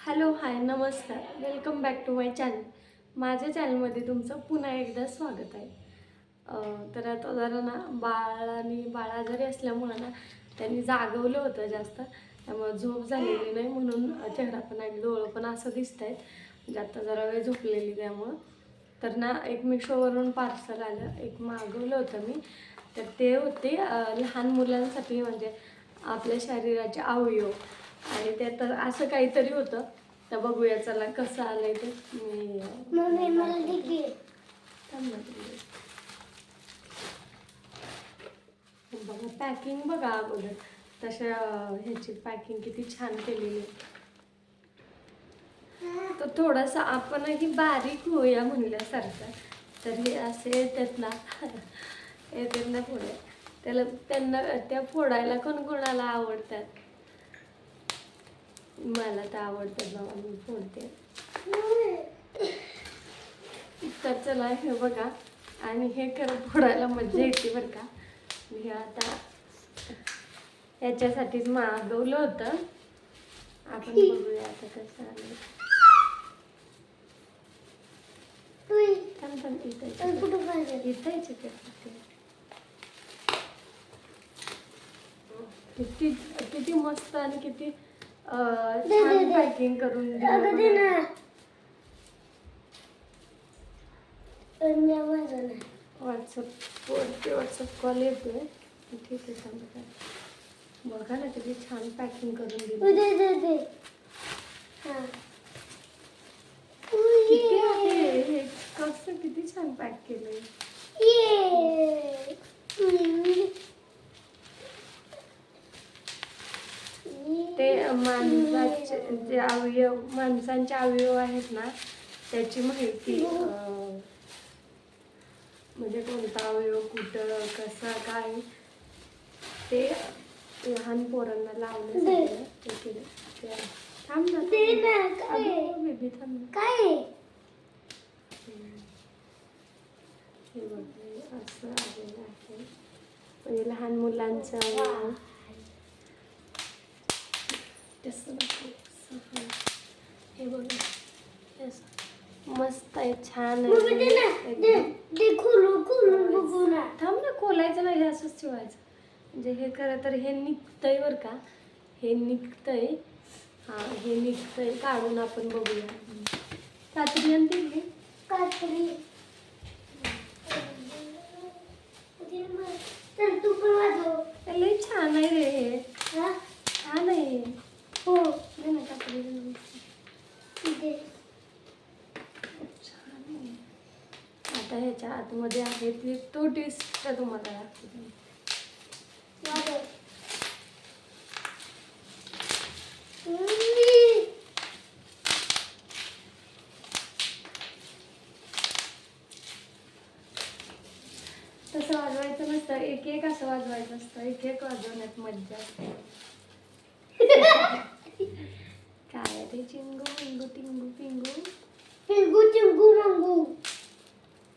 Hello hi नमस्कार welcome back to my channel. माझ्या चॅनलमध्ये तुमचं पुन्हा एकदा स्वागत आहे. तर आता जरा ना बाळ आजारी असल्यामुळं ना त्यांनी जागवलं होतं जास्त, त्यामुळे झोप झालेली नाही म्हणून चेहरा पण आणि डोळं पण असं दिसत आहेत. म्हणजे आता जरा वेळ झोपलेली त्यामुळं. तर ना एक मिशोवरून पार्सल आलं, एक मागवलं होतं मी. तर ते होते लहान मुलांसाठी, म्हणजे आपल्या शरीराचे अवयव, आणि ते तर असं काहीतरी होतं. तर बघूया चला कसं आलंय ते. बघा पॅकिंग बघा अगोदर, तशा ह्याची पॅकिंग किती छान केलेली. तर थोडासा आपणही बारीक होऊया म्हणल्यासारखं. तर हे असे येतात ना येतात ना पुढे, त्यांना त्या फोडायला कोणाला आवडतात. मला तर आवडतं ना, मी फोडते. तर चला हे बघा, आणि हे खरं फोडायला मजा येते बरं का. हे आता याच्यासाठीच मागवलं होतं. आपण बघूया आता कसं आलं. किती किती मस्त आणि किती छान पॅकिंग करून दिलं. व्हॉट्सअप कॉल येतोय. ठीक आहे सांगता. बघा ना किती छान पॅकिंग करून दिली. किती आहे हे, कसं किती छान पॅक केलंय. ते माणसाचे जे अवयव, माणसांचे अवयव आहेत ना त्याची माहिती, म्हणजे कोणता अवयव कुठं कसा काय ते लहान पोरांना लावण्यासाठी ते थांब ना बेबी थांब. काय हे बघ असं आलेलं आहे, म्हणजे लहान मुलांचं हे बघा मस्त आहे, छान आहे. थांब ना, खोलायचं नाही, असंच ठेवायचं. म्हणजे हे खरं तर हे निघतंय बरं का, हे निघतंय. हा हे निघतंय, काढून आपण बघूया. कात्री आणते कात्री. तर तू पण वाजव. लय छान आहे रे हे, छान आहे. हो दे ना कात्री. छान आहे. आता ह्याच्या आतमध्ये आहे ती तो टेस्ट तुम्हाला दाखवते. तसं वाजवायचं नसतं, एक एक असं वाजवायचं असतं. एक एक वाजवण्यात मज्जा असते. काय रे चिंगू मिंगू टिंगू पिंगू पिंगू चिंगू मंगू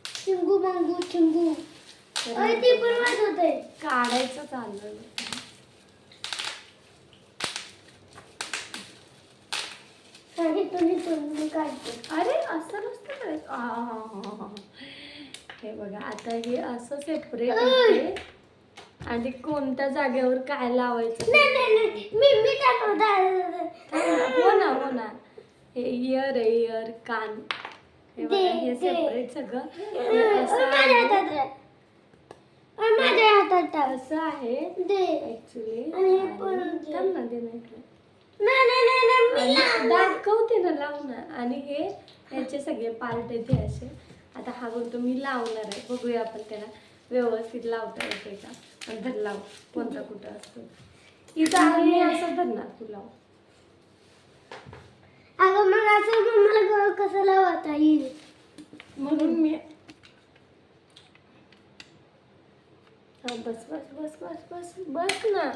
चिंगू मंगू चिंगू. ते पण वाजवतंय. काढायचं चाललं. अरे असं नसतं करायचं. हे बघा आता हे असं सेपरेट होते, आणि कोणत्या जागेवर काय लावायचं. हो ना हो ना, हे इयर आहे, इयर कान. हे बघा हे सेपरेट सगळं असं आहे ऍक्च्युली. दाखवते ना लावून. आणि हे ह्याचे सगळे पार्ट येते असे. आता हा बोलतो मी लावणार आहे, बघूया आपण त्याला व्यवस्थित लावता येते का. धर लाव, कोणता कुठं असतो इथं. मी असं धरणार, तू लाव. अगं मग असं मला कसं लावता येईल म्हणून मी. हा बस बस बस बस बस बस ना.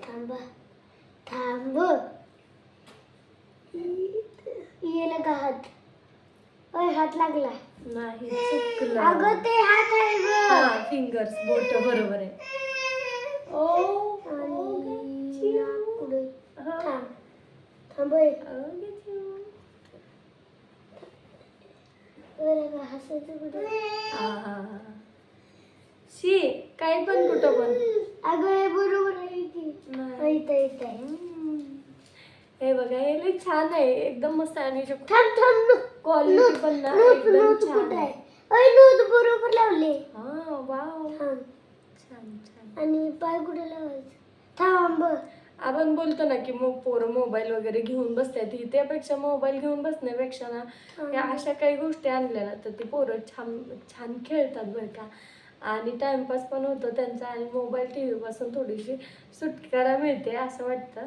थांबा थांब. येला का हात. हात लागला नाही, चुकलं. अगं ते हात आहे ग. फिंगर्स, बोट बरोबर आहे. ओ बसायचं कुठे? हा. शी काही पण कुठं पण. अगं हे बरोबर आहे की नाही. इथं हे बघा हे लई छान आहे एकदम मस्त आहे आणि थांब क्वालिटी पण ना एकदम छान आहे. नोट बरोबर लावले. हा वाव थांब छान. आणि पाय कुठे लावायचं? थांब. आपण बोलतो ना की मग पोरं मोबाईल वगैरे घेऊन बसतात ही त्यापेक्षा मोबाईल घेऊन बसण्यापेक्षा ना या अशा काही गोष्टी आणल्या ना तर ती पोरं छान खेळतात बरं का आणि टाइमपास पण होतो त्यांचा आणि मोबाईल टी व्ही पासून थोडीशी सुटकारा मिळते असं वाटतं.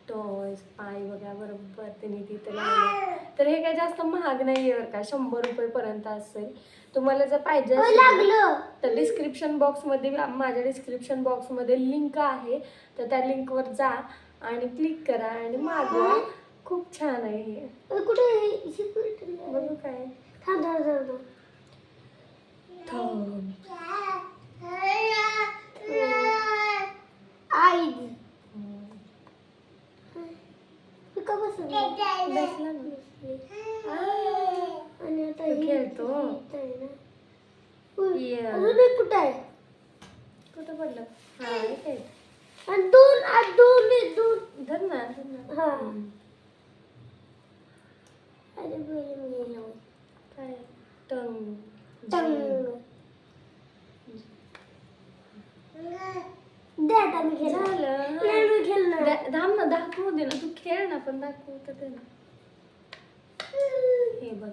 टॉयज पाय बघा बरोबर त्यांनी तिथे लावले तर हे काय जास्त महाग नाही आहे बरं का 100 रुपयेपर्यंत असेल. तुम्हाला जर पाहिजे असेल तर डिस्क्रिप्शन बॉक्समध्ये माझ्या डिस्क्रिप्शन बॉक्समध्ये लिंक आहे तर त्या लिंकवर जा आणि क्लिक करा आणि मागवा. खूप छान आहे हे. बघू काय बसला ना आणि आता खेळतो. कुठं आहे? कुठं पडलं? हा हे काय आणि दोन धर ना हा. अरे काय टंग आता मी झालं. खेळणार. थांब ना दाखवू दे ना तू खेळ ना पण दाखवू तर दे ना. हे बघ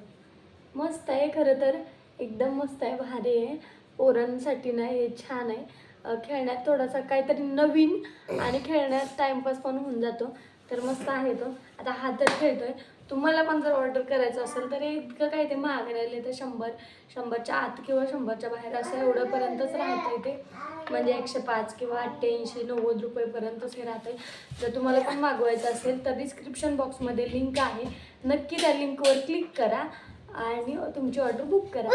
मस्त आहे खरं तर एकदम मस्त आहे भारी आहे पोरांसाठी ना हे छान आहे. खेळण्यात थोडासा काहीतरी नवीन आणि खेळण्यात टाइमपास पण होऊन जातो तर मस्त आहे तो. आता हा तर खेळतोय. तुम्हाला पण जर ऑर्डर करायचं असेल तर इतकं काही ते महाग राहिले तर 100च्या आत किंवा 100च्या बाहेर असं एवढंपर्यंतच राहतंय ते म्हणजे 105 किंवा 88-90 रुपयेपर्यंतच हे राहतंय. जर तुम्हाला पण मागवायचं असेल तर डिस्क्रिप्शन बॉक्समध्ये लिंक आहे नक्की त्या लिंकवर क्लिक करा आणि तुमची ऑर्डर बुक करा.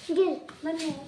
धन्यवाद.